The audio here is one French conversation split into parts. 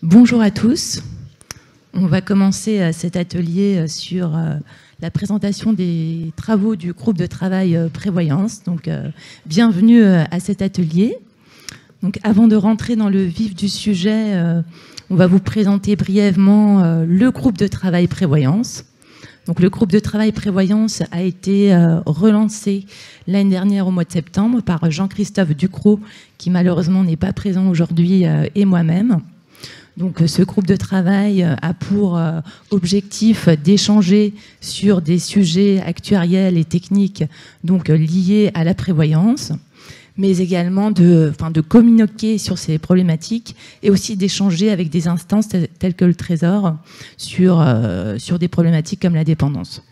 Bonjour à tous. On va commencer cet atelier sur la présentation des travaux du groupe de travail prévoyance. Donc, bienvenue à cet atelier. Donc, avant de rentrer dans le vif du sujet, on va vous présenter brièvement le groupe de travail prévoyance. Donc, le groupe de travail prévoyance a été relancé l'année dernière au mois de septembre par Jean-Christophe Ducrot, qui malheureusement n'est pas présent aujourd'hui, et moi-même. Donc, ce groupe de travail a pour objectif d'échanger sur des sujets actuariels et techniques donc, liés à la prévoyance, mais également de communiquer sur ces problématiques et aussi d'échanger avec des instances telles que le Trésor sur des problématiques comme la dépendance.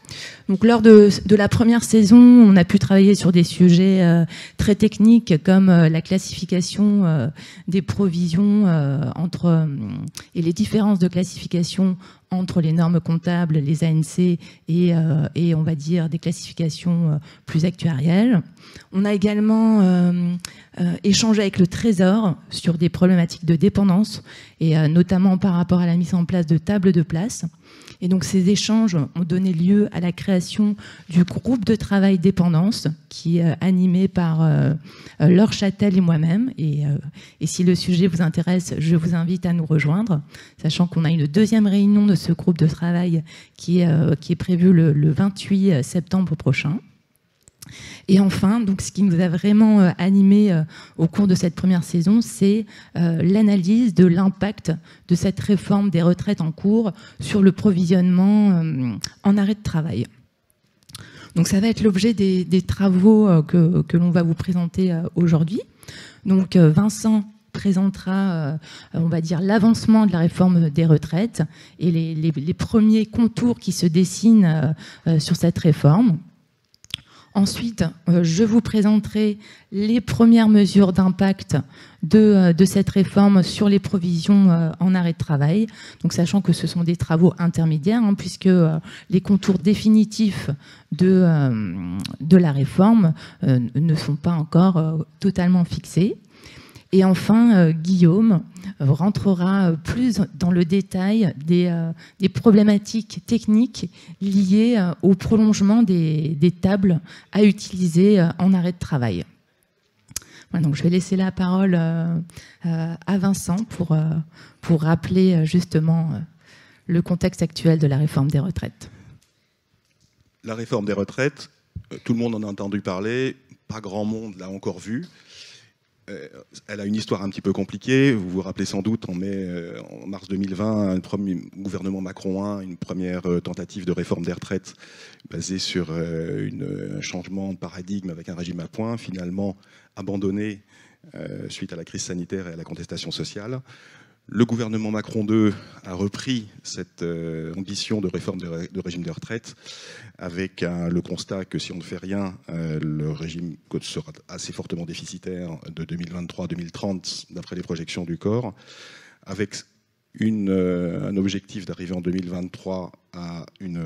Donc, lors de la première saison, on a pu travailler sur des sujets très techniques comme la classification des provisions et les différences de classification entre les normes comptables, les ANC et on va dire des classifications plus actuarielles. On a également échangé avec le Trésor sur des problématiques de dépendance et notamment par rapport à la mise en place de tables de place. Et donc ces échanges ont donné lieu à la création du groupe de travail dépendance qui est animé par Laure Châtel et moi-même. Et si le sujet vous intéresse, je vous invite à nous rejoindre, sachant qu'on a une deuxième réunion de ce groupe de travail qui est prévue le 28 septembre prochain. Et enfin, donc, ce qui nous a vraiment animé au cours de cette première saison, c'est l'analyse de l'impact de cette réforme des retraites en cours sur le provisionnement en arrêt de travail. Donc ça va être l'objet des travaux que l'on va vous présenter aujourd'hui. Donc Vincent présentera, on va dire, l'avancement de la réforme des retraites et les premiers contours qui se dessinent sur cette réforme. Ensuite, je vous présenterai les premières mesures d'impact de cette réforme sur les provisions en arrêt de travail. Donc, sachant que ce sont des travaux intermédiaires, puisque les contours définitifs de la réforme ne sont pas encore totalement fixés. Et enfin, Guillaume rentrera plus dans le détail des problématiques techniques liées au prolongement des tables à utiliser en arrêt de travail. Voilà, donc je vais laisser la parole à Vincent pour rappeler justement le contexte actuel de la réforme des retraites. La réforme des retraites, tout le monde en a entendu parler, pas grand monde l'a encore vu. Elle a une histoire un petit peu compliquée. Vous vous rappelez sans doute, en mars 2020, un premier gouvernement Macron 1, une première tentative de réforme des retraites basée sur un changement de paradigme avec un régime à points, finalement abandonné suite à la crise sanitaire et à la contestation sociale. Le gouvernement Macron 2 a repris cette ambition de réforme de régime des retraites avec le constat que si on ne fait rien, le régime sera assez fortement déficitaire de 2023-2030 d'après les projections du corps, avec un objectif d'arriver en 2023 à une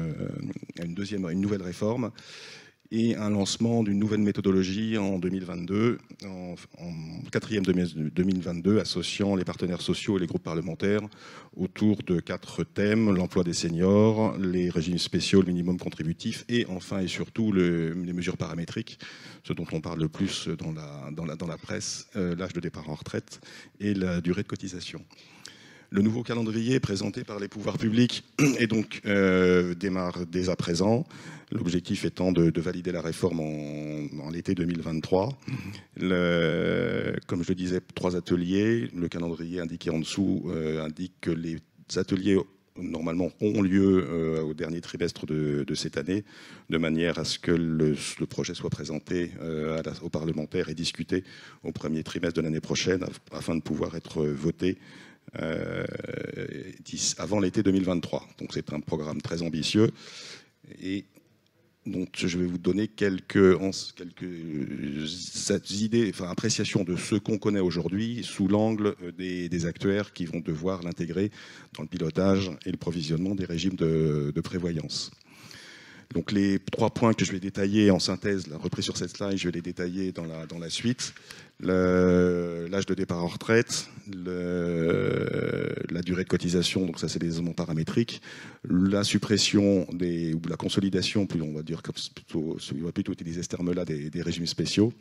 nouvelle réforme et un lancement d'une nouvelle méthodologie en 2022, en quatrième 2022, associant les partenaires sociaux et les groupes parlementaires autour de 4 thèmes: l'emploi des seniors, les régimes spéciaux, le minimum contributif et enfin et surtout les mesures paramétriques, ce dont on parle le plus dans la presse, l'âge de départ en retraite et la durée de cotisation. Le nouveau calendrier présenté par les pouvoirs publics et donc démarre dès à présent, l'objectif étant de valider la réforme en l'été 2023. Comme je le disais, 3 ateliers. Le calendrier indiqué en dessous indique que les ateliers normalement ont lieu au dernier trimestre de cette année, de manière à ce que le projet soit présenté aux parlementaires et discuté au premier trimestre de l'année prochaine afin de pouvoir être voté avant l'été 2023. Donc c'est un programme très ambitieux et donc je vais vous donner quelques idées, appréciations de ce qu'on connaît aujourd'hui sous l'angle des acteurs qui vont devoir l'intégrer dans le pilotage et le provisionnement des régimes de prévoyance. Donc les 3 points que je vais détailler en synthèse, repris sur cette slide, je vais les détailler dans la suite. l'âge de départ en retraite, la durée de cotisation, donc ça c'est des éléments paramétriques, la suppression ou la consolidation, on va dire, on va plutôt utiliser ce terme-là, des régimes spéciaux,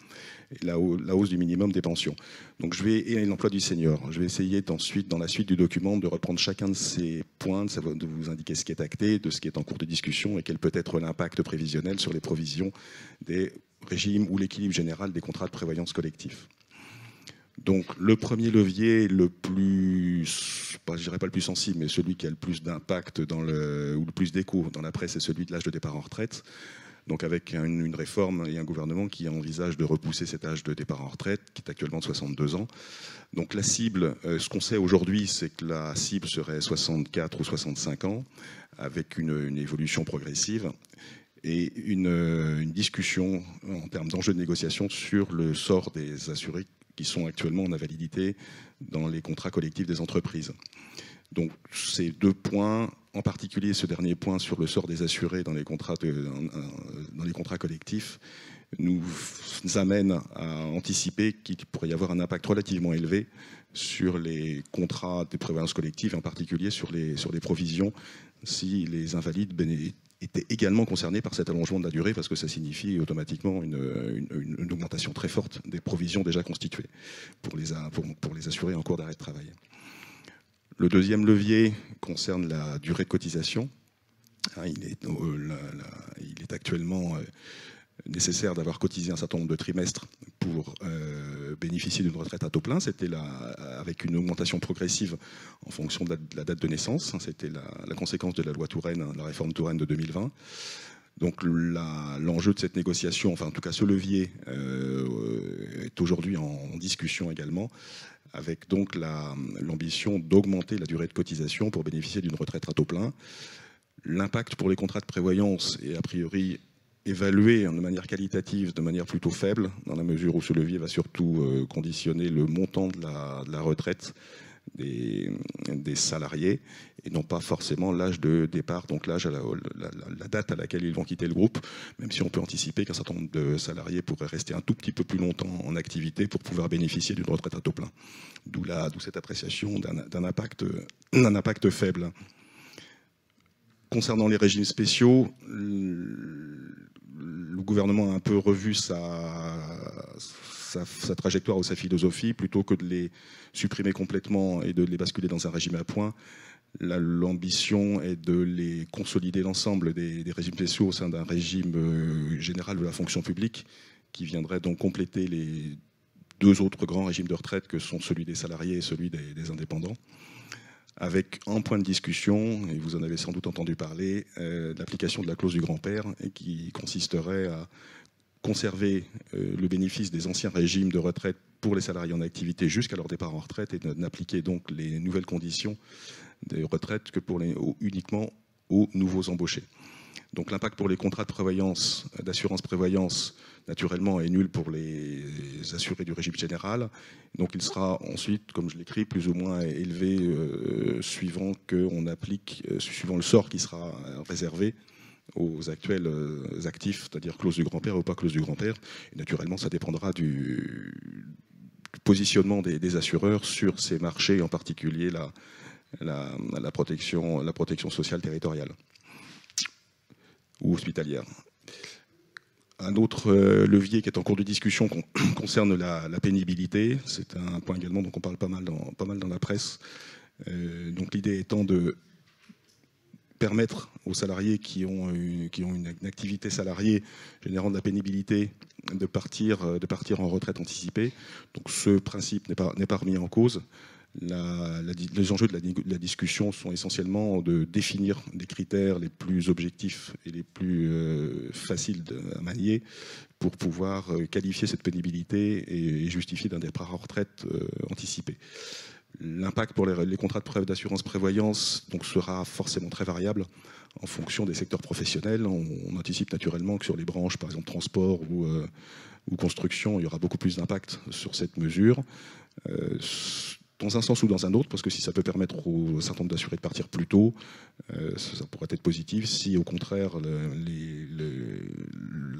et la hausse du minimum des pensions. Donc et l'emploi du senior. Je vais essayer ensuite, dans la suite du document, de reprendre chacun de ces points, de vous indiquer ce qui est acté, de ce qui est en cours de discussion et quel peut être l'impact prévisionnel sur les provisions des régime ou l'équilibre général des contrats de prévoyance collectifs. Donc le premier levier, je dirais pas le plus sensible, mais celui qui a le plus d'impact ou le plus d'écho dans la presse, c'est celui de l'âge de départ en retraite. Donc avec une réforme et un gouvernement qui envisage de repousser cet âge de départ en retraite, qui est actuellement de 62 ans. Donc la cible, ce qu'on sait aujourd'hui, c'est que la cible serait 64 ou 65 ans, avec une évolution progressive et une discussion en termes d'enjeux de négociation sur le sort des assurés qui sont actuellement en invalidité dans les contrats collectifs des entreprises. Donc ces deux points, en particulier ce dernier point sur le sort des assurés dans les contrats collectifs, nous amène à anticiper qu'il pourrait y avoir un impact relativement élevé sur les contrats de prévoyance collective, en particulier sur les provisions, si les invalides étaient également concernés par cet allongement de la durée, parce que ça signifie automatiquement une augmentation très forte des provisions déjà constituées pour les assurés en cours d'arrêt de travail. Le deuxième levier concerne la durée de cotisation. Il est actuellement nécessaire d'avoir cotisé un certain nombre de trimestres pour bénéficier d'une retraite à taux plein. C'était avec une augmentation progressive en fonction de la date de naissance. C'était la conséquence de la loi Touraine, la réforme Touraine de 2020. Donc l'enjeu de cette négociation, enfin en tout cas ce levier, est aujourd'hui en discussion également, avec donc l'ambition d'augmenter la durée de cotisation pour bénéficier d'une retraite à taux plein. L'impact pour les contrats de prévoyance est a priori évalué de manière qualitative, de manière plutôt faible, dans la mesure où ce levier va surtout conditionner le montant de la retraite des salariés, et non pas forcément l'âge de départ, donc l'âge la date à laquelle ils vont quitter le groupe, même si on peut anticiper qu'un certain nombre de salariés pourraient rester un tout petit peu plus longtemps en activité pour pouvoir bénéficier d'une retraite à taux plein. D'où cette appréciation d'un impact faible. Concernant les régimes spéciaux, le gouvernement a un peu revu sa trajectoire ou sa philosophie. Plutôt que de les supprimer complètement et de les basculer dans un régime à points, l'ambition est de les consolider l'ensemble des régimes spéciaux au sein d'un régime général de la fonction publique qui viendrait donc compléter les deux autres grands régimes de retraite que sont celui des salariés et celui des indépendants, avec un point de discussion, et vous en avez sans doute entendu parler, l'application de la clause du grand-père, qui consisterait à conserver le bénéfice des anciens régimes de retraite pour les salariés en activité jusqu'à leur départ en retraite, et n'appliquer donc les nouvelles conditions de retraite que uniquement aux nouveaux embauchés. Donc l'impact pour les contrats de prévoyance, d'assurance prévoyance, naturellement, est nul pour les assurés du régime général. Donc il sera ensuite, comme je l'écris, plus ou moins élevé suivant le sort qui sera réservé aux actuels actifs, c'est-à-dire clause du grand-père ou pas clause du grand-père. Et naturellement, ça dépendra du positionnement des assureurs sur ces marchés, en particulier la protection sociale territoriale ou hospitalière. Un autre levier qui est en cours de discussion concerne la pénibilité. C'est un point également dont on parle pas mal dans la presse. Donc l'idée étant de permettre aux salariés qui ont une activité salariée générant de la pénibilité de partir en retraite anticipée. Donc ce principe n'est pas remis en cause. Les enjeux de la discussion sont essentiellement de définir des critères les plus objectifs et les plus faciles à manier pour pouvoir qualifier cette pénibilité et justifier d'un départ en retraite anticipé. L'impact pour les contrats d'assurance prévoyance donc, sera forcément très variable en fonction des secteurs professionnels. On anticipe naturellement que sur les branches, par exemple transport ou construction, il y aura beaucoup plus d'impact sur cette mesure. dans un sens ou dans un autre, parce que si ça peut permettre aux certain nombre d'assurés de partir plus tôt, ça pourrait être positif. Si au contraire la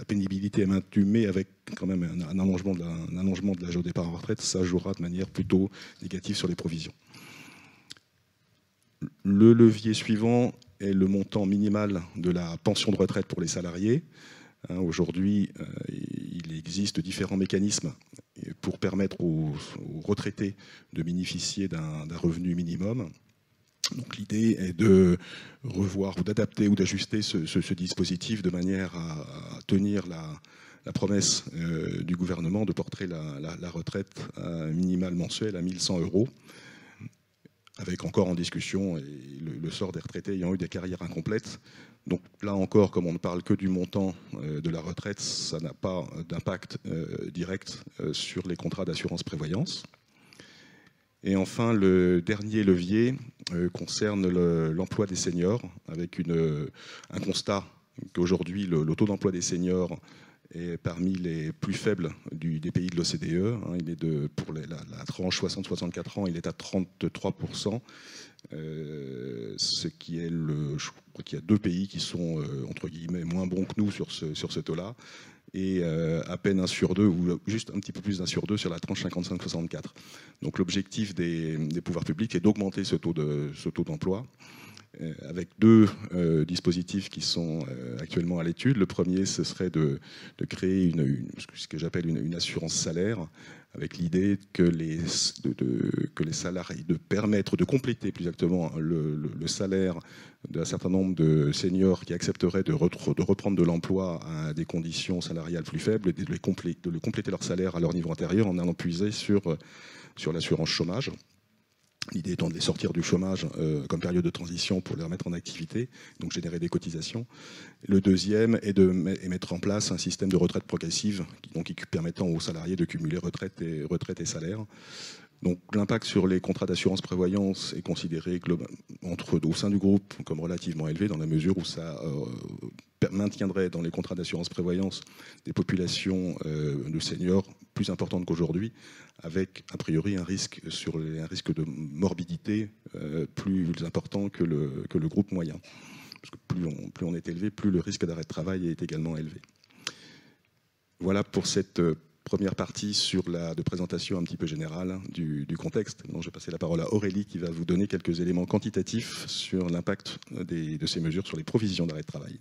pénibilité est maintenue, mais avec quand même un allongement de l'âge au départ en retraite, ça jouera de manière plutôt négative sur les provisions. Le levier suivant est le montant minimal de la pension de retraite pour les salariés. Aujourd'hui, il existe différents mécanismes pour permettre aux retraités de bénéficier d'un revenu minimum. Donc l'idée est de revoir ou d'adapter ou d'ajuster ce dispositif de manière à tenir la promesse du gouvernement de porter la retraite minimale mensuelle à 1 100 €, avec encore en discussion le sort des retraités ayant eu des carrières incomplètes. Donc là encore, comme on ne parle que du montant de la retraite, ça n'a pas d'impact direct sur les contrats d'assurance-prévoyance. Et enfin, le dernier levier concerne l'emploi des seniors, avec un constat qu'aujourd'hui, le taux d'emploi des seniors est parmi les plus faibles des pays de l'OCDE. Il est pour la tranche 60-64 ans, il est à 33%. Ce qui est je crois qu'il y a 2 pays qui sont entre guillemets moins bons que nous sur ce taux-là, et à peine 1 sur 2, ou juste un petit peu plus d'1 sur 2 sur la tranche 55-64. Donc l'objectif des pouvoirs publics est d'augmenter ce taux d'emploi, avec 2 dispositifs qui sont actuellement à l'étude. Le premier, ce serait de créer ce que j'appelle une assurance salaire, avec l'idée que les salariés, de permettre de compléter plus exactement le salaire d'un certain nombre de seniors qui accepteraient de reprendre de l'emploi à des conditions salariales plus faibles, et de compléter leur salaire à leur niveau antérieur en allant puiser sur l'assurance chômage. L'idée étant de les sortir du chômage comme période de transition pour les remettre en activité, donc générer des cotisations. Le deuxième est de mettre en place un système de retraite progressive, qui permettant aux salariés de cumuler retraite et salaire. Donc l'impact sur les contrats d'assurance-prévoyance est considéré au sein du groupe comme relativement élevé, dans la mesure où ça maintiendrait dans les contrats d'assurance-prévoyance des populations de seniors plus importantes qu'aujourd'hui, avec a priori un risque de morbidité plus important que le groupe moyen. Parce que plus on est élevé, plus le risque d'arrêt de travail est également élevé. Voilà pour cette première partie de présentation un petit peu générale du contexte. Donc, je vais passer la parole à Aurélie qui va vous donner quelques éléments quantitatifs sur l'impact de ces mesures sur les provisions d'arrêt de travail.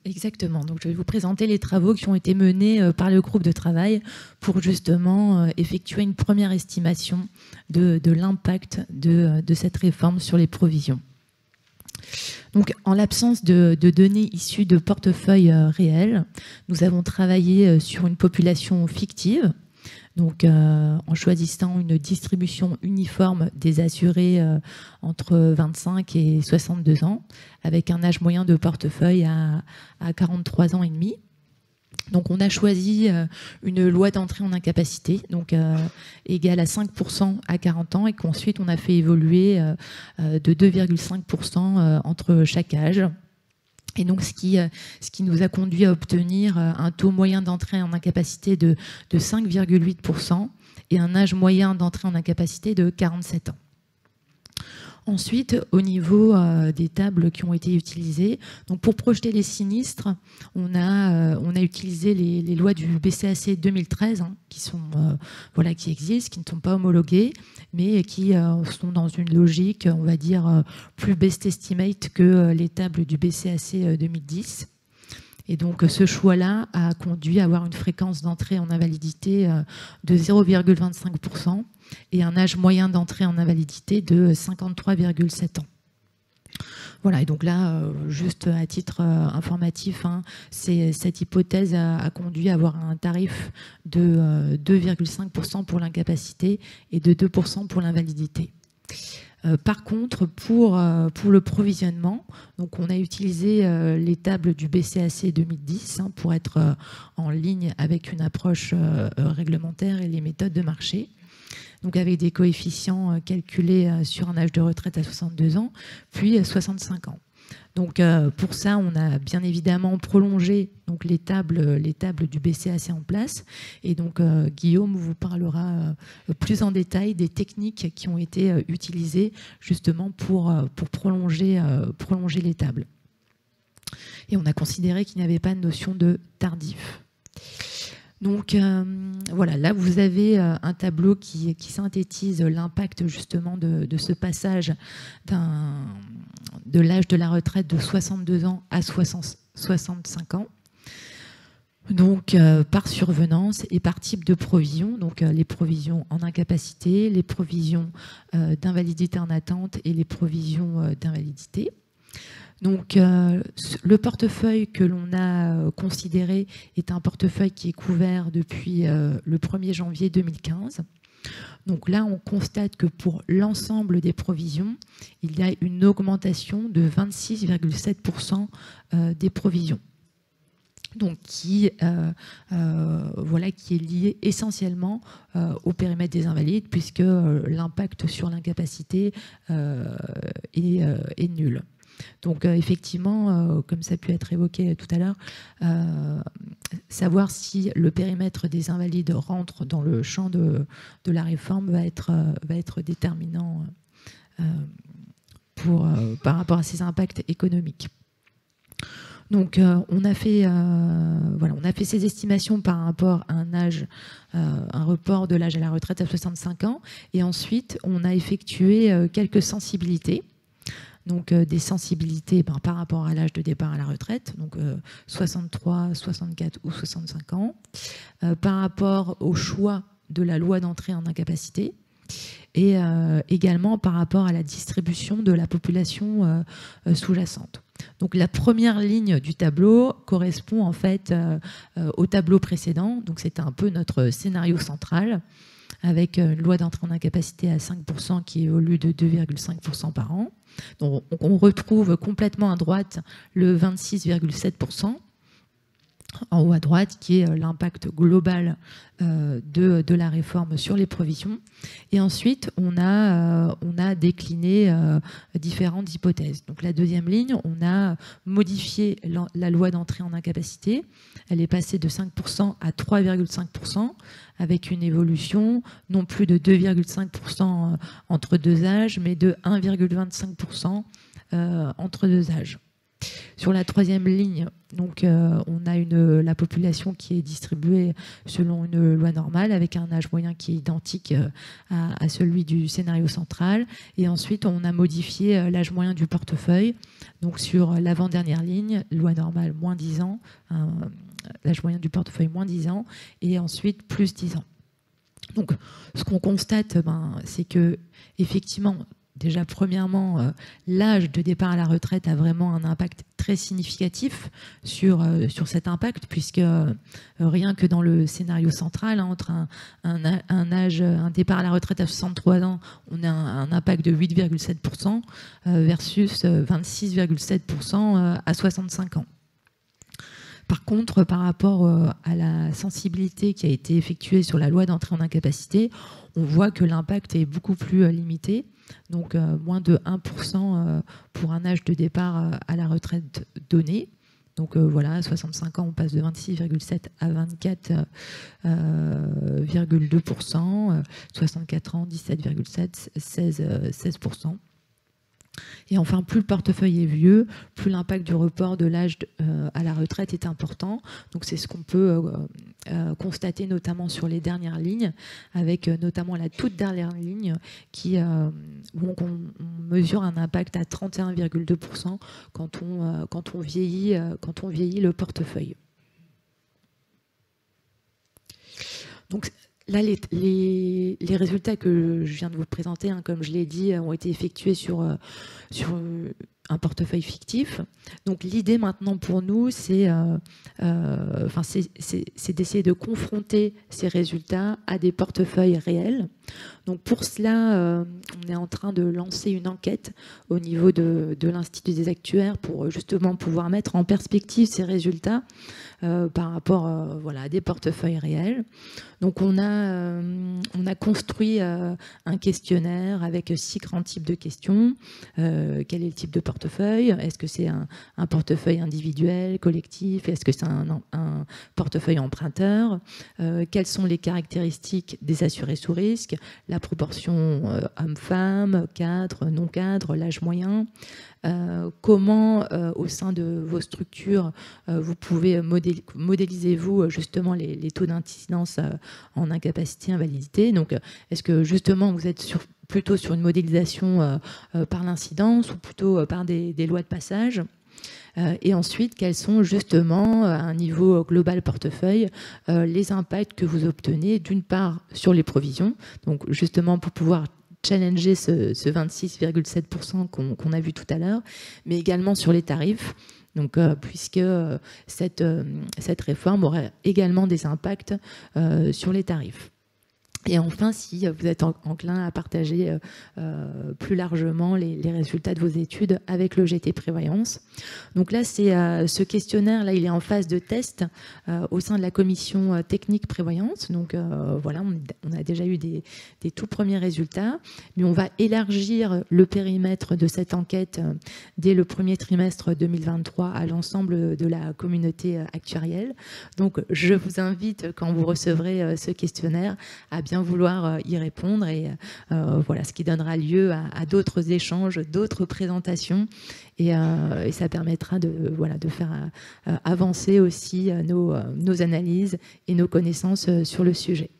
Exactement. Donc, je vais vous présenter les travaux qui ont été menés par le groupe de travail pour justement effectuer une première estimation de l'impact de cette réforme sur les provisions. Donc, en l'absence de données issues de portefeuilles réels, nous avons travaillé sur une population fictive, donc en choisissant une distribution uniforme des assurés entre 25 et 62 ans, avec un âge moyen de portefeuille à 43 ans et demi. Donc on a choisi une loi d'entrée en incapacité, donc égale à 5% à 40 ans, et qu'ensuite on a fait évoluer de 2,5% entre chaque âge. Et donc ce qui nous a conduit à obtenir un taux moyen d'entrée en incapacité de 5,8% et un âge moyen d'entrée en incapacité de 47 ans. Ensuite, au niveau des tables qui ont été utilisées, donc pour projeter les sinistres, on a utilisé les lois du BCAC 2013, qui existent, qui ne sont pas homologuées, mais qui sont dans une logique, on va dire, plus best estimate que les tables du BCAC 2010. Et donc ce choix-là a conduit à avoir une fréquence d'entrée en invalidité de 0,25% et un âge moyen d'entrée en invalidité de 53,7 ans. Voilà, et donc là, juste à titre informatif, cette hypothèse a conduit à avoir un tarif de 2,5% pour l'incapacité et de 2% pour l'invalidité. Par contre, pour le provisionnement, donc on a utilisé les tables du BCAC 2010 pour être en ligne avec une approche réglementaire et les méthodes de marché. Donc avec des coefficients calculés sur un âge de retraite à 62 ans, puis 65 ans. Donc pour ça, on a bien évidemment prolongé donc, les tables du BCAC en place. Et donc Guillaume vous parlera plus en détail des techniques qui ont été utilisées justement pour prolonger les tables. Et on a considéré qu'il n'y avait pas de notion de tardif. Donc voilà, là vous avez un tableau qui synthétise l'impact justement de ce passage de l'âge de la retraite de 62 ans à 65 ans. Donc par survenance et par type de provision, donc les provisions en incapacité, les provisions d'invalidité en attente et les provisions d'invalidité. Donc, le portefeuille que l'on a considéré est un portefeuille qui est couvert depuis le 1er janvier 2015. Donc là, on constate que pour l'ensemble des provisions, il y a une augmentation de 26,7% des provisions. Donc qui est lié essentiellement au périmètre des invalides, puisque l'impact sur l'incapacité est nul. Donc effectivement, comme ça a pu être évoqué tout à l'heure, savoir si le périmètre des invalides rentre dans le champ de la réforme va être déterminant par rapport à ces impacts économiques. Donc on a fait ces estimations par rapport à un report de l'âge à la retraite à 65 ans, et ensuite on a effectué quelques sensibilités. Donc des sensibilités par rapport à l'âge de départ à la retraite, donc 63, 64 ou 65 ans, par rapport au choix de la loi d'entrée en incapacité, et également par rapport à la distribution de la population sous-jacente. Donc la première ligne du tableau correspond en fait au tableau précédent, donc c'était un peu notre scénario central, avec une loi d'entrée en incapacité à 5% qui évolue de 2,5% par an. Donc on retrouve complètement à droite le 26,7%, en haut à droite, qui est l'impact global de la réforme sur les provisions. Et ensuite, on a décliné différentes hypothèses. Donc la deuxième ligne, on a modifié la loi d'entrée en incapacité. Elle est passée de 5% à 3,5%, avec une évolution non plus de 2,5% entre deux âges, mais de 1,25% entre deux âges. Sur la troisième ligne, donc, on a la population qui est distribuée selon une loi normale, avec un âge moyen qui est identique à celui du scénario central. Et ensuite, on a modifié l'âge moyen du portefeuille. Donc sur l'avant-dernière ligne, loi normale moins 10 ans, l'âge moyen du portefeuille moins 10 ans, et ensuite plus 10 ans. Donc ce qu'on constate, c'est que effectivement, déjà, premièrement, l'âge de départ à la retraite a vraiment un impact très significatif sur cet impact, puisque rien que dans le scénario central, entre un départ à la retraite à 63 ans, on a un impact de 8,7% versus 26,7% à 65 ans. Par contre, par rapport à la sensibilité qui a été effectuée sur la loi d'entrée en incapacité, on voit que l'impact est beaucoup plus limité. Donc moins de 1% pour un âge de départ à la retraite donné. Donc voilà, à 65 ans, on passe de 26,7 à 24,2%, 64 ans, 17,7, 16%. Et enfin, plus le portefeuille est vieux, plus l'impact du report de l'âge à la retraite est important. Donc c'est ce qu'on peut constater notamment sur les dernières lignes, avec notamment la toute dernière ligne où on mesure un impact à 31,2% quand on vieillit le portefeuille. Donc là, les résultats que je viens de vous présenter, comme je l'ai dit, ont été effectués sur un portefeuille fictif. Donc l'idée maintenant pour nous, c'est d'essayer de confronter ces résultats à des portefeuilles réels. Donc pour cela, on est en train de lancer une enquête au niveau de l'Institut des actuaires pour justement pouvoir mettre en perspective ces résultats par rapport à des portefeuilles réels. Donc on a construit un questionnaire avec 6 grands types de questions. Quel est le type de portefeuille ? portefeuille? Est-ce que c'est un portefeuille individuel, collectif? Est-ce que c'est un portefeuille emprunteur? Quelles sont les caractéristiques des assurés sous risque? La proportion homme-femme, cadre, non-cadre, l'âge moyen? Comment, au sein de vos structures, vous pouvez modélisez-vous justement les taux d'incidence en incapacité, invalidité? Donc, est-ce que justement vous êtes plutôt sur une modélisation par l'incidence ou plutôt par des lois de passage? Et ensuite, quels sont justement, à un niveau global portefeuille, les impacts que vous obtenez, d'une part sur les provisions, donc justement pour pouvoir challenger ce 26,7% qu'on a vu tout à l'heure, mais également sur les tarifs, donc, puisque cette réforme aurait également des impacts sur les tarifs. Et enfin, si vous êtes enclin à partager plus largement les résultats de vos études avec le GT Prévoyance. Donc là, c'est ce questionnaire, là, il est en phase de test au sein de la commission technique Prévoyance. Donc voilà, on a déjà eu des tout premiers résultats, mais on va élargir le périmètre de cette enquête dès le premier trimestre 2023 à l'ensemble de la communauté actuarielle. Donc je vous invite, quand vous recevrez ce questionnaire, à bien vouloir y répondre, et voilà, ce qui donnera lieu à d'autres échanges, d'autres présentations, et ça permettra de faire avancer aussi nos analyses et nos connaissances sur le sujet.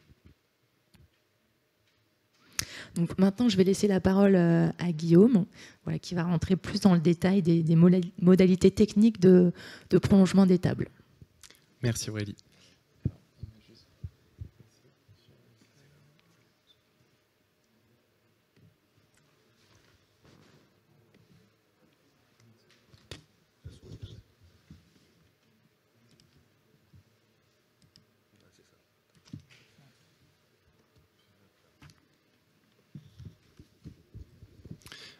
Donc maintenant, je vais laisser la parole à Guillaume, voilà, qui va rentrer plus dans le détail des modalités techniques de prolongement des tables. Merci Aurélie.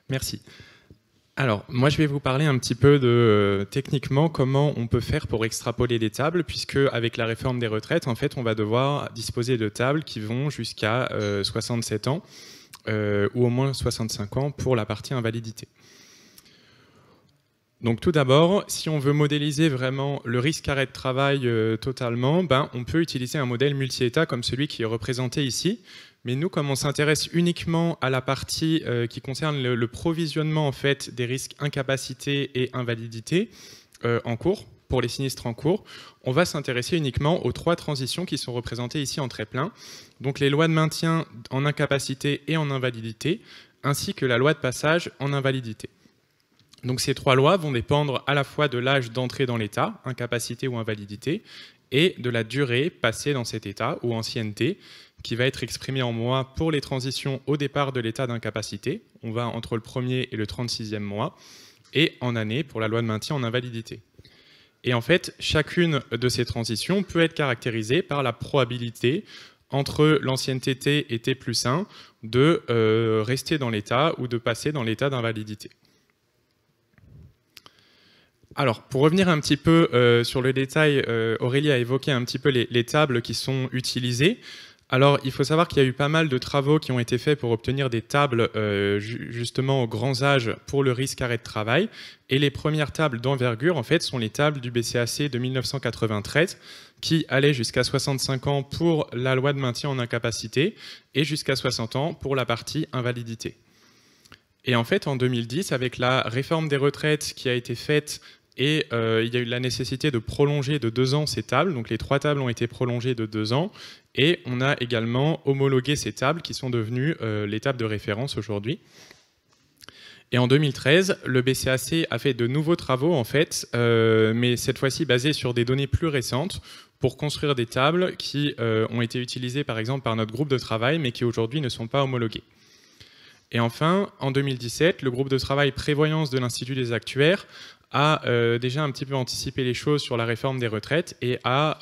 Merci. Alors, moi, je vais vous parler un petit peu de techniquement comment on peut faire pour extrapoler les tables, puisque avec la réforme des retraites, en fait, on va devoir disposer de tables qui vont jusqu'à 67 ans ou au moins 65 ans pour la partie invalidité. Donc tout d'abord, si on veut modéliser vraiment le risque arrêt de travail totalement, on peut utiliser un modèle multi-état comme celui qui est représenté ici. Mais nous, comme on s'intéresse uniquement à la partie qui concerne le provisionnement en fait, des risques incapacité et invalidité en cours, pour les sinistres en cours, on va s'intéresser uniquement aux 3 transitions qui sont représentées ici en trait plein. Donc les lois de maintien en incapacité et en invalidité, ainsi que la loi de passage en invalidité. Donc ces 3 lois vont dépendre à la fois de l'âge d'entrée dans l'État, incapacité ou invalidité, et de la durée passée dans cet État ou ancienneté, qui va être exprimée en mois pour les transitions au départ de l'état d'incapacité. On va entre le 1er et le 36e mois, et en année pour la loi de maintien en invalidité. Et en fait, chacune de ces transitions peut être caractérisée par la probabilité entre l'ancienneté T et T plus 1 de rester dans l'état ou de passer dans l'état d'invalidité. Alors, pour revenir un petit peu sur le détail, Aurélie a évoqué un petit peu les tables qui sont utilisées. Alors, il faut savoir qu'il y a eu pas mal de travaux qui ont été faits pour obtenir des tables justement aux grands âges pour le risque arrêt de travail. Et les premières tables d'envergure, en fait, sont les tables du BCAC de 1993 qui allaient jusqu'à 65 ans pour la loi de maintien en incapacité et jusqu'à 60 ans pour la partie invalidité. Et en fait, en 2010, avec la réforme des retraites qui a été faite, et il y a eu la nécessité de prolonger de 2 ans ces tables. Donc les 3 tables ont été prolongées de 2 ans. Et on a également homologué ces tables qui sont devenues les tables de référence aujourd'hui. Et en 2013, le BCAC a fait de nouveaux travaux, en fait, mais cette fois-ci basés sur des données plus récentes, pour construire des tables qui ont été utilisées, par exemple, par notre groupe de travail, mais qui aujourd'hui ne sont pas homologuées. Et enfin, en 2017, le groupe de travail prévoyance de l'Institut des actuaires a déjà un petit peu anticipé les choses sur la réforme des retraites et a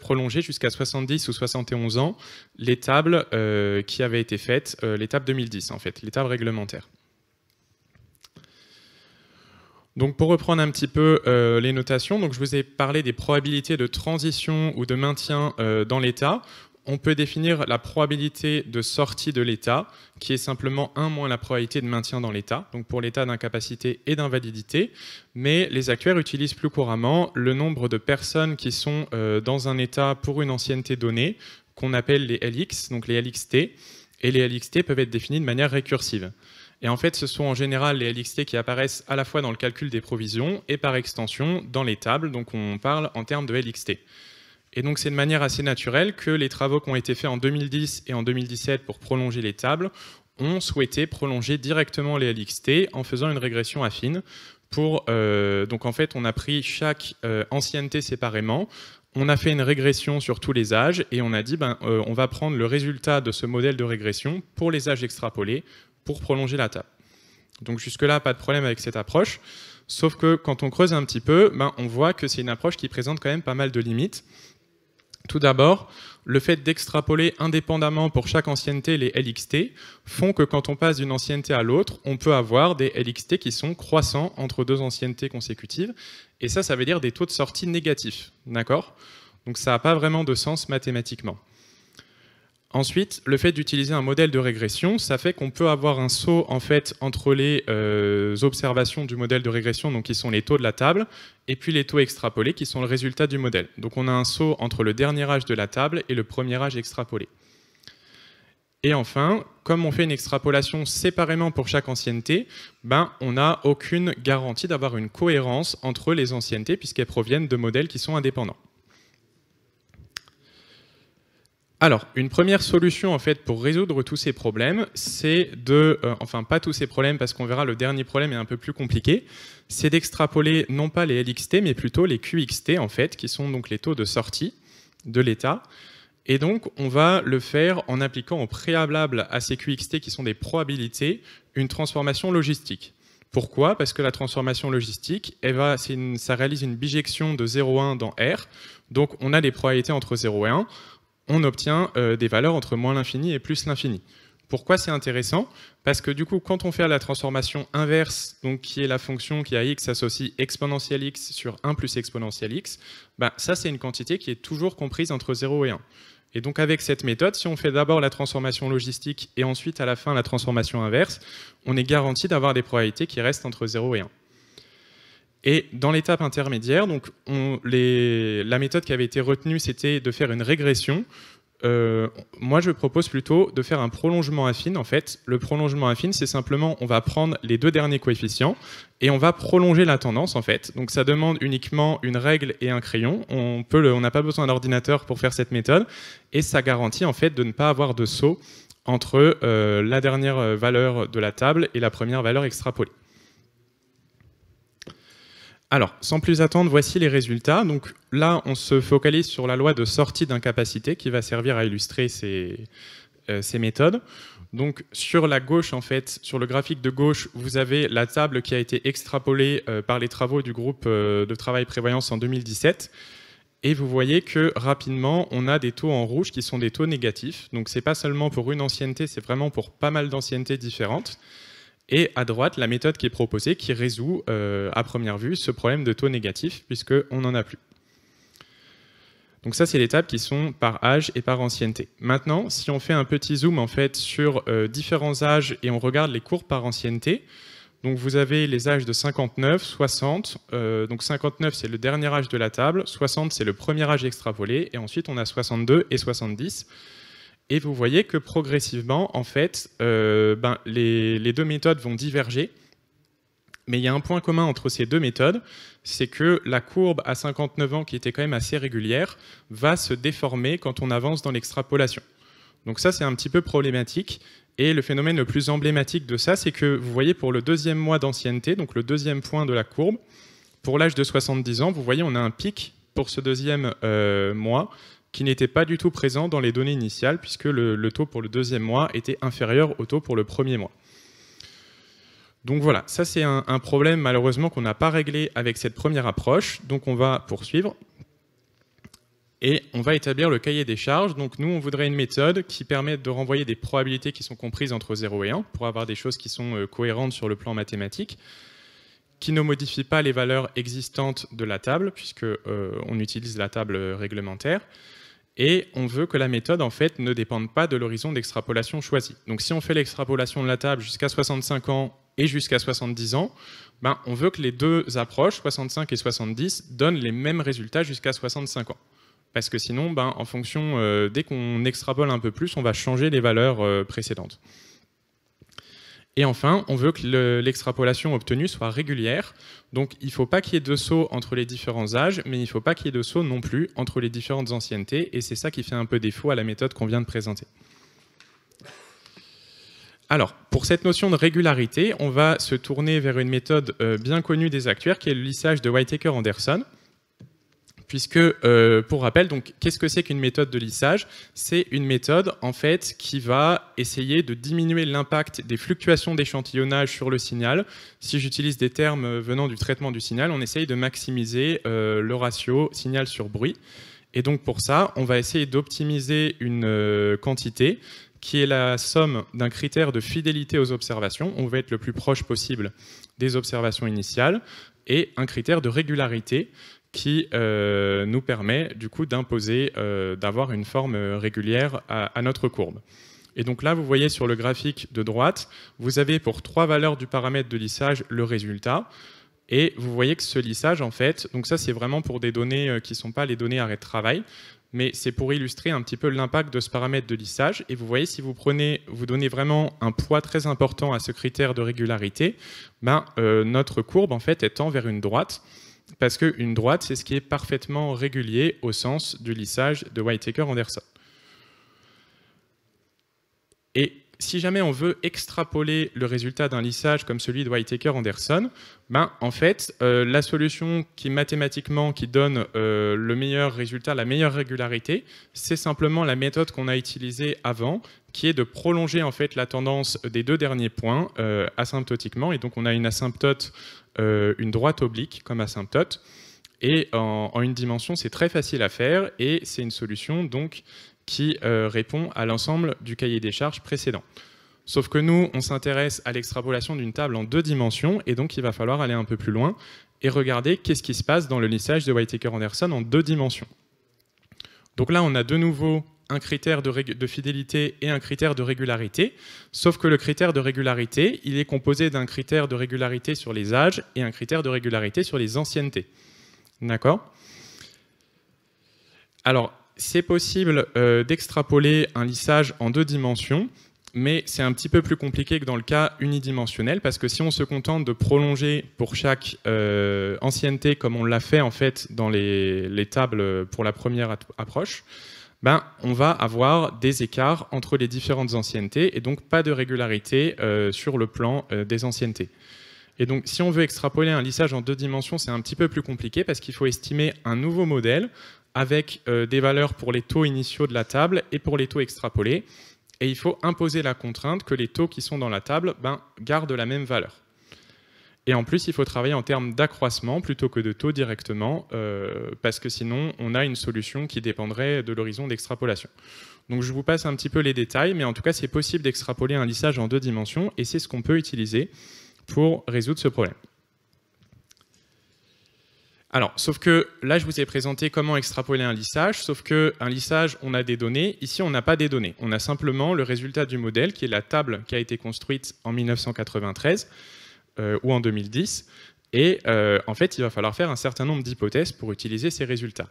prolongé jusqu'à 70 ou 71 ans les tables qui avaient été faites, les tables 2010 en fait, les tables réglementaires. Donc pour reprendre un petit peu les notations, donc je vous ai parlé des probabilités de transition ou de maintien dans l'État. on peut définir la probabilité de sortie de l'état, qui est simplement 1 moins la probabilité de maintien dans l'état, donc pour l'état d'incapacité et d'invalidité. Mais les actuaires utilisent plus couramment le nombre de personnes qui sont dans un état pour une ancienneté donnée, qu'on appelle les LX, donc les LXT, et les LXT peuvent être définis de manière récursive. Et en fait, ce sont en général les LXT qui apparaissent à la fois dans le calcul des provisions et par extension dans les tables, donc on parle en termes de LXT. Et donc c'est de manière assez naturelle que les travaux qui ont été faits en 2010 et en 2017 pour prolonger les tables ont souhaité prolonger directement les LXT en faisant une régression affine. Donc en fait, on a pris chaque ancienneté séparément, on a fait une régression sur tous les âges et on a dit on va prendre le résultat de ce modèle de régression pour les âges extrapolés pour prolonger la table. Donc jusque-là, pas de problème avec cette approche, sauf que quand on creuse un petit peu, on voit que c'est une approche qui présente quand même pas mal de limites. Tout d'abord, le fait d'extrapoler indépendamment pour chaque ancienneté les LXT font que quand on passe d'une ancienneté à l'autre, on peut avoir des LXT qui sont croissants entre deux anciennetés consécutives. Et ça veut dire des taux de sortie négatifs. D'accord ? Donc ça n'a pas vraiment de sens mathématiquement. Ensuite, le fait d'utiliser un modèle de régression, ça fait qu'on peut avoir un saut en fait entre les observations du modèle de régression, donc qui sont les taux de la table, et puis les taux extrapolés qui sont le résultat du modèle. Donc on a un saut entre le dernier âge de la table et le premier âge extrapolé. Et enfin, comme on fait une extrapolation séparément pour chaque ancienneté, on n'a aucune garantie d'avoir une cohérence entre les anciennetés puisqu'elles proviennent de modèles qui sont indépendants. Alors, une première solution en fait pour résoudre tous ces problèmes, c'est enfin pas tous ces problèmes parce qu'on verra le dernier problème est un peu plus compliqué, c'est d'extrapoler non pas les LXT mais plutôt les QXT en fait, qui sont donc les taux de sortie de l'état. Et donc on va le faire en appliquant au préalable à ces QXT qui sont des probabilités, une transformation logistique. Pourquoi ? Parce que la transformation logistique, ça réalise une bijection de 0,1 dans R, donc on a des probabilités entre 0 et 1, on obtient des valeurs entre moins l'infini et plus l'infini. Pourquoi c'est intéressant ? Parce que du coup, quand on fait la transformation inverse, donc qui est la fonction qui à x associe exponentielle x sur 1 plus exponentielle x, ça c'est une quantité qui est toujours comprise entre 0 et 1. Et donc avec cette méthode, si on fait d'abord la transformation logistique et ensuite à la fin la transformation inverse, on est garanti d'avoir des probabilités qui restent entre 0 et 1. Et dans l'étape intermédiaire, donc la méthode qui avait été retenue, c'était de faire une régression. Moi, je propose plutôt de faire un prolongement affine. En fait, le prolongement affine, c'est simplement, on va prendre les deux derniers coefficients et on va prolonger la tendance, en fait. Donc, ça demande uniquement une règle et un crayon. On n'a pas besoin d'ordinateur pour faire cette méthode. Et ça garantit, en fait, de ne pas avoir de saut entre la dernière valeur de la table et la première valeur extrapolée. Alors, sans plus attendre, voici les résultats. Donc là, on se focalise sur la loi de sortie d'incapacité qui va servir à illustrer ces méthodes. Donc sur la gauche, en fait, sur le graphique de gauche, vous avez la table qui a été extrapolée par les travaux du groupe de travail prévoyance en 2017. Et vous voyez que rapidement, on a des taux en rouge qui sont des taux négatifs. Donc c'est pas seulement pour une ancienneté, c'est vraiment pour pas mal d'anciennetés différentes. Et à droite, la méthode qui est proposée qui résout à première vue ce problème de taux négatif puisqu'on n'en a plus. Donc ça, c'est les tables qui sont par âge et par ancienneté. Maintenant, si on fait un petit zoom en fait, sur différents âges et on regarde les courbes par ancienneté, donc vous avez les âges de 59, 60, donc 59 c'est le dernier âge de la table, 60 c'est le premier âge extrapolé, et ensuite on a 62 et 70. Et vous voyez que progressivement, en fait, les deux méthodes vont diverger. Mais il y a un point commun entre ces deux méthodes, c'est que la courbe à 59 ans, qui était quand même assez régulière, va se déformer quand on avance dans l'extrapolation. Donc ça, c'est un petit peu problématique. Et le phénomène le plus emblématique de ça, c'est que vous voyez pour le deuxième mois d'ancienneté, donc le deuxième point de la courbe, pour l'âge de 70 ans, vous voyez, on a un pic pour ce deuxième mois, qui n'était pas du tout présent dans les données initiales, puisque le taux pour le deuxième mois était inférieur au taux pour le premier mois. Donc voilà, ça c'est un problème malheureusement qu'on n'a pas réglé avec cette première approche, donc on va poursuivre. Et on va établir le cahier des charges. Donc nous, on voudrait une méthode qui permette de renvoyer des probabilités qui sont comprises entre 0 et 1, pour avoir des choses qui sont cohérentes sur le plan mathématique, qui ne modifie pas les valeurs existantes de la table, puisqu'on utilise la table réglementaire, et on veut que la méthode en fait ne dépende pas de l'horizon d'extrapolation choisi. Donc si on fait l'extrapolation de la table jusqu'à 65 ans et jusqu'à 70 ans, ben, on veut que les deux approches, 65 et 70, donnent les mêmes résultats jusqu'à 65 ans. Parce que sinon, ben, en fonction, dès qu'on extrapole un peu plus, on va changer les valeurs précédentes. Et enfin, on veut que l'extrapolation obtenue soit régulière. Donc, il ne faut pas qu'il y ait de saut entre les différents âges, mais il ne faut pas qu'il y ait de saut non plus entre les différentes anciennetés. Et c'est ça qui fait un peu défaut à la méthode qu'on vient de présenter. Alors, pour cette notion de régularité, on va se tourner vers une méthode bien connue des actuaires, qui est le lissage de Whitaker-Anderson. Puisque, pour rappel, qu'est-ce que c'est qu'une méthode de lissage? C'est une méthode en fait, qui va essayer de diminuer l'impact des fluctuations d'échantillonnage sur le signal. Si j'utilise des termes venant du traitement du signal, on essaye de maximiser le ratio signal sur bruit. Et donc pour ça, on va essayer d'optimiser une quantité qui est la somme d'un critère de fidélité aux observations. On veut être le plus proche possible des observations initiales, et un critère de régularité qui nous permet du coup d'imposer, d'avoir une forme régulière à notre courbe. Et donc là, vous voyez sur le graphique de droite, vous avez pour 3 valeurs du paramètre de lissage le résultat. Et vous voyez que ce lissage, en fait, donc ça c'est vraiment pour des données qui ne sont pas les données arrêt de travail, mais c'est pour illustrer un petit peu l'impact de ce paramètre de lissage. Et vous voyez, si vous donnez vraiment un poids très important à ce critère de régularité, ben, notre courbe en fait tend vers une droite. Parce qu'une droite, c'est ce qui est parfaitement régulier au sens du lissage de Whitaker-Anderson. Et si jamais on veut extrapoler le résultat d'un lissage comme celui de Whitaker-Anderson, ben, en fait, la solution qui mathématiquement qui donne le meilleur résultat, la meilleure régularité, c'est simplement la méthode qu'on a utilisée avant, qui est de prolonger en fait la tendance des 2 derniers points asymptotiquement. Et donc on a une asymptote, une droite oblique comme asymptote, et en une dimension c'est très facile à faire, et c'est une solution donc qui répond à l'ensemble du cahier des charges précédent. Sauf que nous, on s'intéresse à l'extrapolation d'une table en 2 dimensions, et donc il va falloir aller un peu plus loin et regarder qu'est-ce qui se passe dans le lissage de Whitaker-Anderson en 2 dimensions. Donc là, on a de nouveau un critère de fidélité et un critère de régularité, sauf que le critère de régularité, il est composé d'un critère de régularité sur les âges et un critère de régularité sur les anciennetés. D'accord? Alors, c'est possible d'extrapoler un lissage en 2 dimensions, mais c'est un petit peu plus compliqué que dans le cas unidimensionnel, parce que si on se contente de prolonger pour chaque ancienneté, comme on l'a fait en fait dans les tables pour la première approche, ben, on va avoir des écarts entre les différentes anciennetés, et donc pas de régularité sur le plan des anciennetés. Et donc, si on veut extrapoler un lissage en 2 dimensions, c'est un petit peu plus compliqué, parce qu'il faut estimer un nouveau modèle avec des valeurs pour les taux initiaux de la table et pour les taux extrapolés. Et il faut imposer la contrainte que les taux qui sont dans la table gardent la même valeur. Et en plus, il faut travailler en termes d'accroissement plutôt que de taux directement, parce que sinon, on a une solution qui dépendrait de l'horizon d'extrapolation. Donc je vous passe un petit peu les détails, mais en tout cas, c'est possible d'extrapoler un lissage en 2 dimensions, et c'est ce qu'on peut utiliser pour résoudre ce problème. Alors, sauf que là, je vous ai présenté comment extrapoler un lissage, sauf qu'un lissage, on a des données. Ici, on n'a pas des données. On a simplement le résultat du modèle, qui est la table qui a été construite en 1993 ou en 2010. Et en fait, il va falloir faire un certain nombre d'hypothèses pour utiliser ces résultats.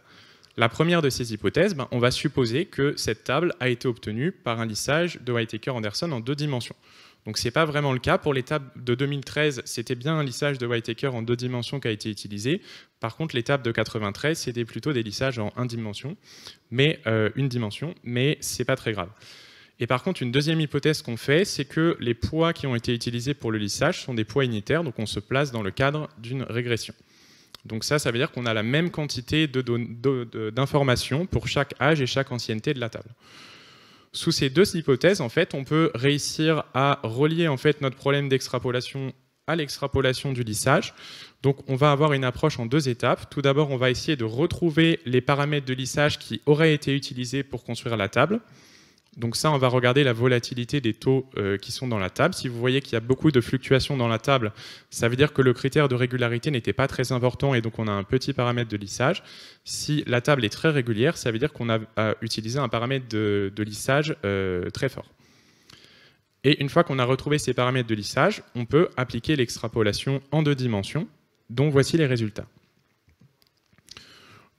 La première de ces hypothèses, on va supposer que cette table a été obtenue par un lissage de Whitaker-Anderson en 2 dimensions. Donc ce n'est pas vraiment le cas. Pour les tables de 2013, c'était bien un lissage de Whitaker en 2 dimensions qui a été utilisé. Par contre, les tables de 93, c'était plutôt des lissages en 1 dimension, mais une dimension, mais ce n'est pas très grave. Et par contre, une deuxième hypothèse qu'on fait, c'est que les poids qui ont été utilisés pour le lissage sont des poids unitaires, donc on se place dans le cadre d'une régression. Donc ça veut dire qu'on a la même quantité d'informations pour chaque âge et chaque ancienneté de la table. Sous ces 2 hypothèses, en fait, on peut réussir à relier en fait, notre problème d'extrapolation à l'extrapolation du lissage. Donc on va avoir une approche en 2 étapes. Tout d'abord, on va essayer de retrouver les paramètres de lissage qui auraient été utilisés pour construire la table. Donc ça, on va regarder la volatilité des taux qui sont dans la table. Si vous voyez qu'il y a beaucoup de fluctuations dans la table, ça veut dire que le critère de régularité n'était pas très important et donc on a un petit paramètre de lissage. Si la table est très régulière, ça veut dire qu'on a utilisé un paramètre de lissage très fort. Et une fois qu'on a retrouvé ces paramètres de lissage, on peut appliquer l'extrapolation en 2 dimensions, dont voici les résultats.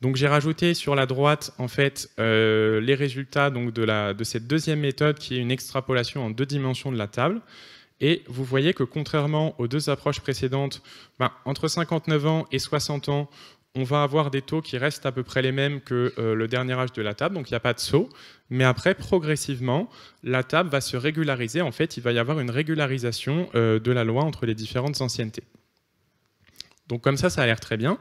Donc j'ai rajouté sur la droite en fait les résultats donc, de cette deuxième méthode qui est une extrapolation en 2 dimensions de la table. Et vous voyez que contrairement aux 2 approches précédentes, entre 59 ans et 60 ans, on va avoir des taux qui restent à peu près les mêmes que le dernier âge de la table, donc il n'y a pas de saut. Mais après, progressivement, la table va se régulariser. En fait, il va y avoir une régularisation de la loi entre les différentes anciennetés. Donc comme ça a l'air très bien.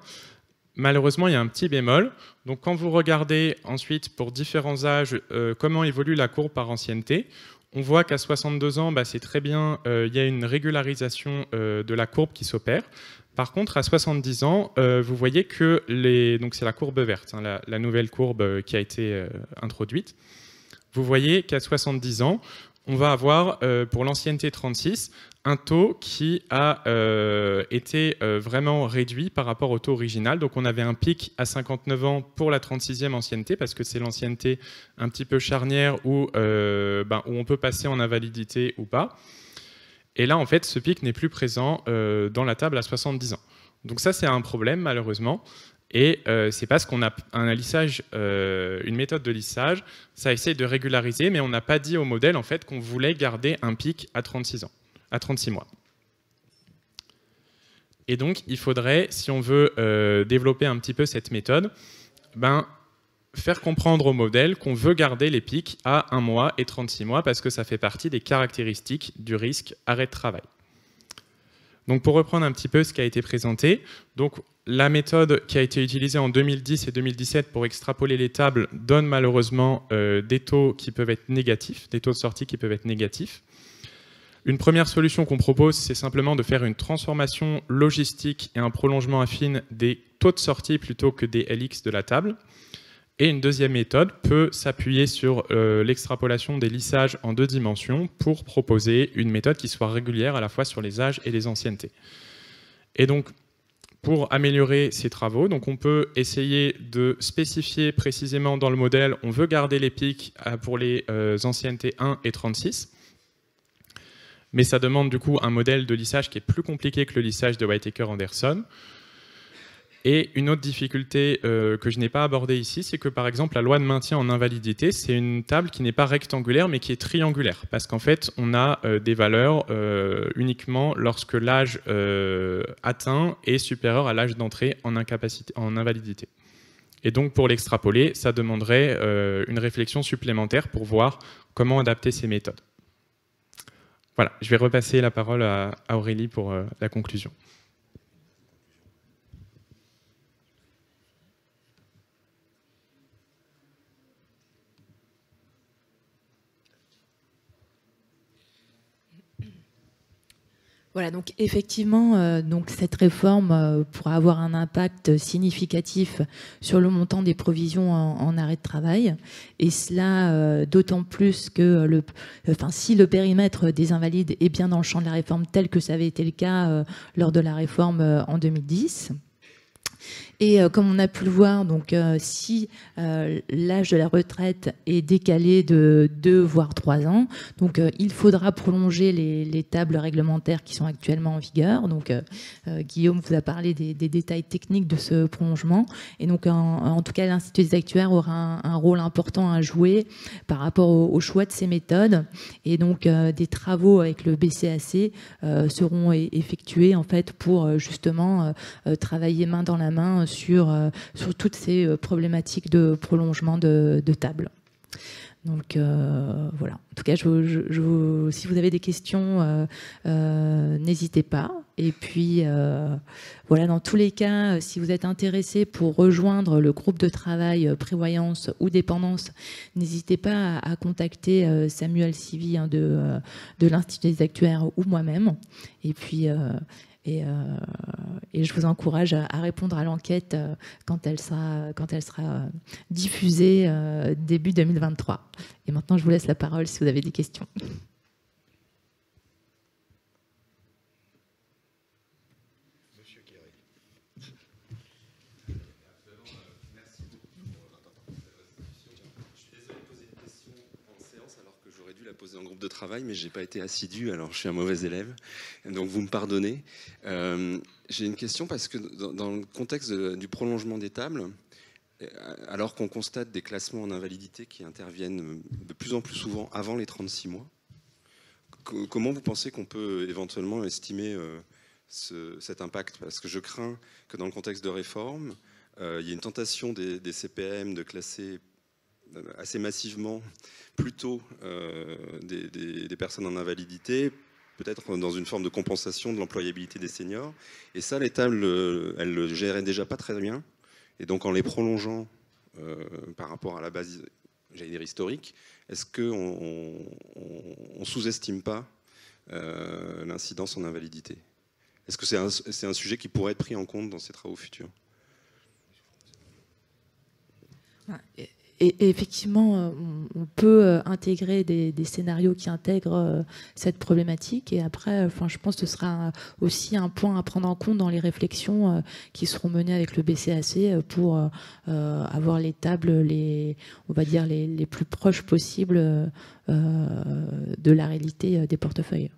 Malheureusement, il y a un petit bémol. Donc, quand vous regardez ensuite pour différents âges comment évolue la courbe par ancienneté, on voit qu'à 62 ans, c'est très bien, il y a une régularisation de la courbe qui s'opère. Par contre, à 70 ans, vous voyez que donc c'est la courbe verte, hein, la nouvelle courbe qui a été introduite. Vous voyez qu'à 70 ans, on va avoir pour l'ancienneté 36 un taux qui a été vraiment réduit par rapport au taux original. Donc on avait un pic à 59 ans pour la 36e ancienneté, parce que c'est l'ancienneté un petit peu charnière où on peut passer en invalidité ou pas. Et là, en fait, ce pic n'est plus présent dans la table à 70 ans. Donc ça, c'est un problème, malheureusement. Et c'est parce qu'on a un lissage, une méthode de lissage, ça essaye de régulariser, mais on n'a pas dit au modèle en fait, qu'on voulait garder un pic à 36 ans, à 36 mois. Et donc, il faudrait, si on veut développer un petit peu cette méthode, faire comprendre au modèle qu'on veut garder les pics à 1 mois et 36 mois, parce que ça fait partie des caractéristiques du risque arrêt de travail. Donc pour reprendre un petit peu ce qui a été présenté, donc la méthode qui a été utilisée en 2010 et 2017 pour extrapoler les tables donne malheureusement des taux qui peuvent être négatifs, des taux de sortie qui peuvent être négatifs. Une première solution qu'on propose, c'est simplement de faire une transformation logistique et un prolongement affine des taux de sortie plutôt que des LX de la table. Et une deuxième méthode peut s'appuyer sur l'extrapolation des lissages en 2 dimensions pour proposer une méthode qui soit régulière à la fois sur les âges et les anciennetés. Et donc, pour améliorer ces travaux, donc on peut essayer de spécifier précisément dans le modèle, on veut garder les pics pour les anciennetés 1 et 36, mais ça demande du coup un modèle de lissage qui est plus compliqué que le lissage de Whitaker-Anderson. Et une autre difficulté que je n'ai pas abordée ici, c'est que par exemple la loi de maintien en invalidité, c'est une table qui n'est pas rectangulaire mais qui est triangulaire, parce qu'en fait on a des valeurs uniquement lorsque l'âge atteint est supérieur à l'âge d'entrée en invalidité. Et donc pour l'extrapoler, ça demanderait une réflexion supplémentaire pour voir comment adapter ces méthodes. Voilà, je vais repasser la parole à Aurélie pour la conclusion. Voilà, donc effectivement, donc cette réforme pourra avoir un impact significatif sur le montant des provisions en arrêt de travail, et cela d'autant plus que si le périmètre des invalides est bien dans le champ de la réforme tel que ça avait été le cas lors de la réforme en 2010. Et comme on a pu le voir, donc, si l'âge de la retraite est décalé de 2 voire 3 ans, donc, il faudra prolonger les tables réglementaires qui sont actuellement en vigueur. Donc, Guillaume vous a parlé des détails techniques de ce prolongement. Et donc, en tout cas, l'Institut des actuaires aura un rôle important à jouer par rapport au choix de ces méthodes. Et donc, des travaux avec le BCAC seront effectués en fait, pour justement travailler main dans la main sur toutes ces problématiques de prolongement de table. Donc voilà. En tout cas, si vous avez des questions, n'hésitez pas. Et puis voilà, dans tous les cas, si vous êtes intéressé pour rejoindre le groupe de travail prévoyance ou dépendance, n'hésitez pas à contacter Samuel Sivy de l'Institut des actuaires ou moi-même. Et puis et je vous encourage à répondre à l'enquête quand elle sera diffusée début 2023. Et maintenant, je vous laisse la parole si vous avez des questions. En groupe de travail, mais j'ai pas été assidu, alors je suis un mauvais élève, donc vous me pardonnez. J'ai une question parce que dans le contexte du prolongement des tables, alors qu'on constate des classements en invalidité qui interviennent de plus en plus souvent avant les 36 mois, comment vous pensez qu'on peut éventuellement estimer cet impact? Parce que je crains que dans le contexte de réforme, il y ait une tentation des CPM de classer assez massivement plutôt des personnes en invalidité, peut-être dans une forme de compensation de l'employabilité des seniors. Et ça, les tables, elles le géraient déjà pas très bien. Et donc, en les prolongeant par rapport à la base, j'allais dire historique, est-ce qu'on ne sous-estime pas l'incidence en invalidité? Est-ce que c'est un sujet qui pourrait être pris en compte dans ces travaux futurs? Et effectivement, on peut intégrer des scénarios qui intègrent cette problématique. Et après, je pense que ce sera aussi un point à prendre en compte dans les réflexions qui seront menées avec le BCAC pour avoir les tables, on va dire, les plus proches possibles de la réalité des portefeuilles.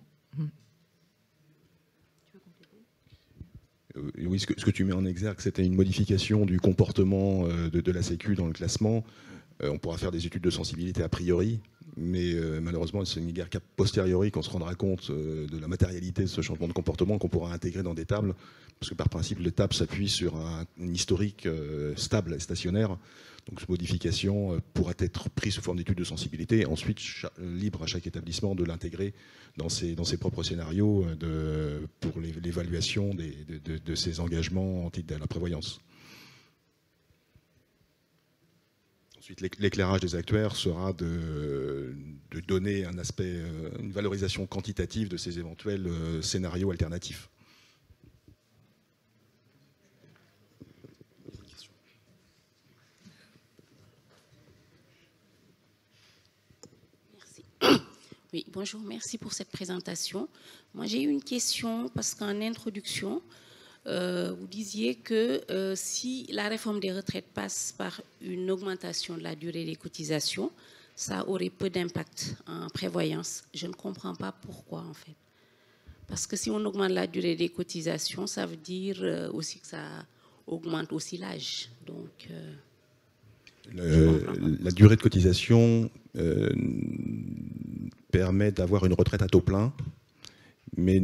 Oui, ce que tu mets en exergue, c'était une modification du comportement de la Sécu dans le classement. On pourra faire des études de sensibilité a priori, mais malheureusement, ce n'est guère qu'a posteriori qu'on se rendra compte de la matérialité de ce changement de comportement qu'on pourra intégrer dans des tables, parce que par principe, les tables s'appuient sur un historique stable et stationnaire. Donc cette modification pourra être prise sous forme d'études de sensibilité, et ensuite libre à chaque établissement de l'intégrer dans ses propres scénarios pour l'évaluation de ses engagements en titre de la prévoyance. Ensuite, l'éclairage des actuaires sera de donner un aspect, une valorisation quantitative de ces éventuels scénarios alternatifs. Oui, bonjour, merci pour cette présentation. Moi, j'ai eu une question parce qu'en introduction, vous disiez que si la réforme des retraites passe par une augmentation de la durée des cotisations, ça aurait peu d'impact en prévoyance. Je ne comprends pas pourquoi, en fait. Parce que si on augmente la durée des cotisations, ça veut dire aussi que ça augmente aussi l'âge. Donc, la durée de cotisation permet d'avoir une retraite à taux plein, mais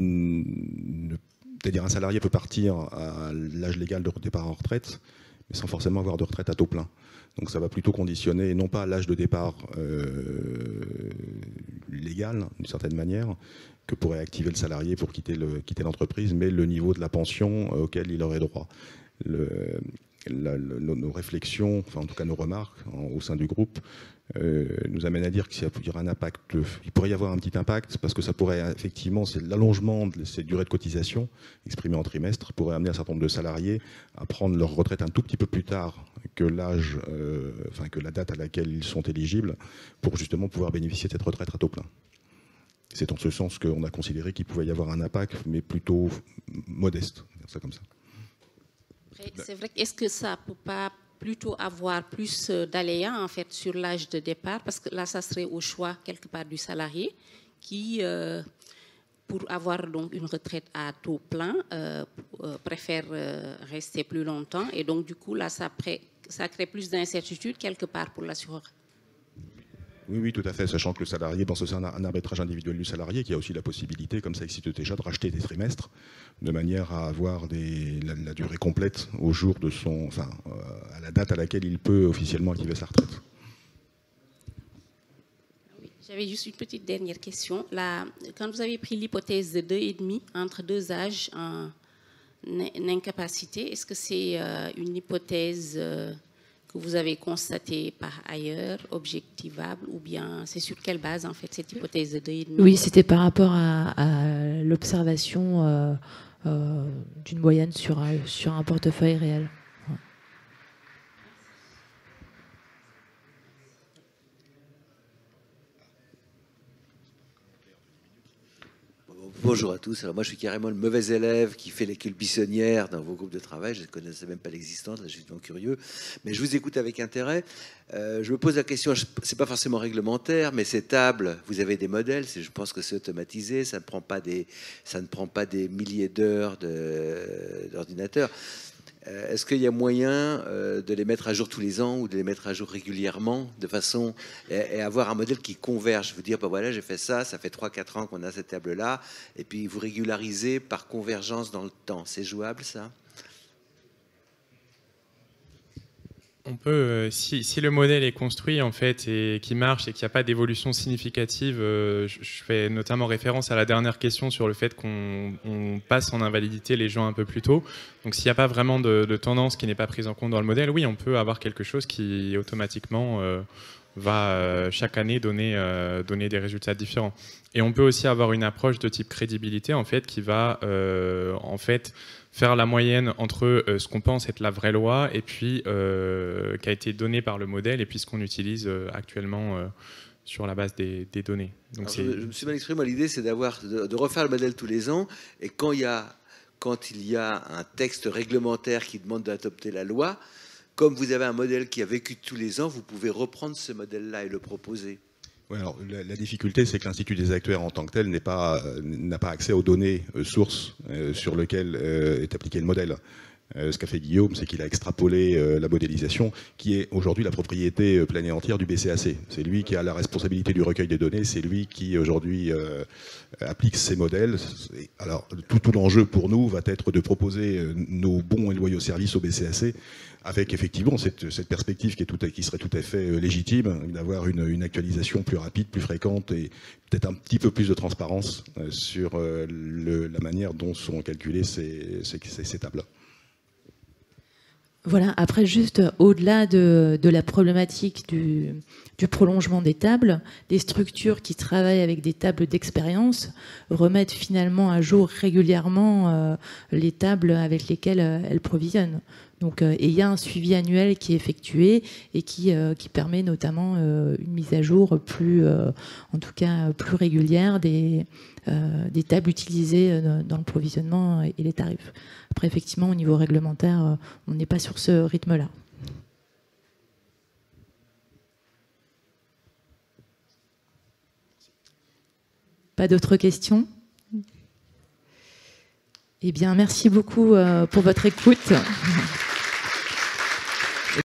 c'est-à-dire un salarié peut partir à l'âge légal de départ en retraite, mais sans forcément avoir de retraite à taux plein. Donc ça va plutôt conditionner, non pas l'âge de départ légal, d'une certaine manière, que pourrait activer le salarié pour quitter l'entreprise, mais le niveau de la pension auquel il aurait droit. Nos réflexions, enfin en tout cas nos remarques au sein du groupe, nous amènent à dire qu'il pourrait y avoir un petit impact, parce que ça pourrait effectivement, c'est l'allongement de ces durées de cotisation exprimées en trimestre, pourrait amener un certain nombre de salariés à prendre leur retraite un tout petit peu plus tard que l'âge, que la date à laquelle ils sont éligibles, pour justement pouvoir bénéficier de cette retraite à taux plein. C'est en ce sens qu'on a considéré qu'il pouvait y avoir un impact, mais plutôt modeste, dire ça comme ça. C'est vrai. Est-ce que ça ne peut pas plutôt avoir plus d'aléas en fait sur l'âge de départ, parce que là, ça serait au choix quelque part du salarié qui, pour avoir donc une retraite à taux plein, préfère rester plus longtemps, et donc du coup là, ça crée plus d'incertitude quelque part pour l'assureur. Oui, tout à fait, sachant que le salarié, c'est un arbitrage individuel du salarié qui a aussi la possibilité, comme ça existe déjà, de racheter des trimestres, de manière à avoir la durée complète au jour de à la date à laquelle il peut officiellement activer sa retraite. Oui, j'avais juste une petite dernière question. Là, quand vous avez pris l'hypothèse de 2,5 entre deux âges en incapacité, est-ce que c'est une hypothèse que vous avez constaté par ailleurs, objectivable, ou bien c'est sur quelle base en fait cette hypothèse de 2,5? Oui, c'était par rapport à l'observation d'une moyenne sur un portefeuille réel. Bonjour à tous. Alors moi, je suis carrément le mauvais élève qui fait les buissonnières dans vos groupes de travail. Je ne connaissais même pas l'existence. Là, je suis vraiment curieux. Mais je vous écoute avec intérêt. Je me pose la question, c'est pas forcément réglementaire, mais ces tables, vous avez des modèles. Je pense que c'est automatisé. Ça ne prend pas des milliers d'heures d'ordinateur. Est-ce qu'il y a moyen de les mettre à jour tous les ans ou de les mettre à jour régulièrement de façon et avoir un modèle qui converge? Vous dire, bah voilà, j'ai fait ça, ça fait 3-4 ans qu'on a cette table-là, et puis vous régularisez par convergence dans le temps. C'est jouable, ça? On peut, si le modèle est construit en fait et qui marche et qu'il n'y a pas d'évolution significative, je fais notamment référence à la dernière question sur le fait qu'on passe en invalidité les gens un peu plus tôt. Donc s'il n'y a pas vraiment de tendance qui n'est pas prise en compte dans le modèle, oui, on peut avoir quelque chose qui automatiquement va chaque année donner des résultats différents. Et on peut aussi avoir une approche de type crédibilité en fait qui va en fait faire la moyenne entre ce qu'on pense être la vraie loi et puis qui a été donné par le modèle et puis ce qu'on utilise actuellement sur la base des données. Donc je me suis mal exprimé. Moi, l'idée, c'est de refaire le modèle tous les ans, et quand il y a un texte réglementaire qui demande d'adopter la loi, comme vous avez un modèle qui a vécu tous les ans, vous pouvez reprendre ce modèle-là et le proposer. Oui, alors la difficulté, c'est que l'Institut des actuaires en tant que tel n'a pas accès aux données sources sur lesquelles est appliqué le modèle. Ce qu'a fait Guillaume, c'est qu'il a extrapolé la modélisation, qui est aujourd'hui la propriété pleine et entière du BCAC. C'est lui qui a la responsabilité du recueil des données, c'est lui qui aujourd'hui applique ces modèles. Alors tout l'enjeu pour nous va être de proposer nos bons et loyaux services au BCAC, avec effectivement cette perspective qui serait tout à fait légitime, d'avoir une actualisation plus rapide, plus fréquente et peut-être un petit peu plus de transparence sur la manière dont sont calculées ces tables-là. Voilà, après juste au-delà de la problématique du prolongement des tables, les structures qui travaillent avec des tables d'expérience remettent finalement à jour régulièrement les tables avec lesquelles elles provisionnent. Donc, et il y a un suivi annuel qui est effectué et qui permet notamment une mise à jour en tout cas plus régulière des tables utilisées dans le provisionnement et les tarifs. Après, effectivement, au niveau réglementaire, on n'est pas sur ce rythme-là. Pas d'autres questions? Eh bien, merci beaucoup pour votre écoute.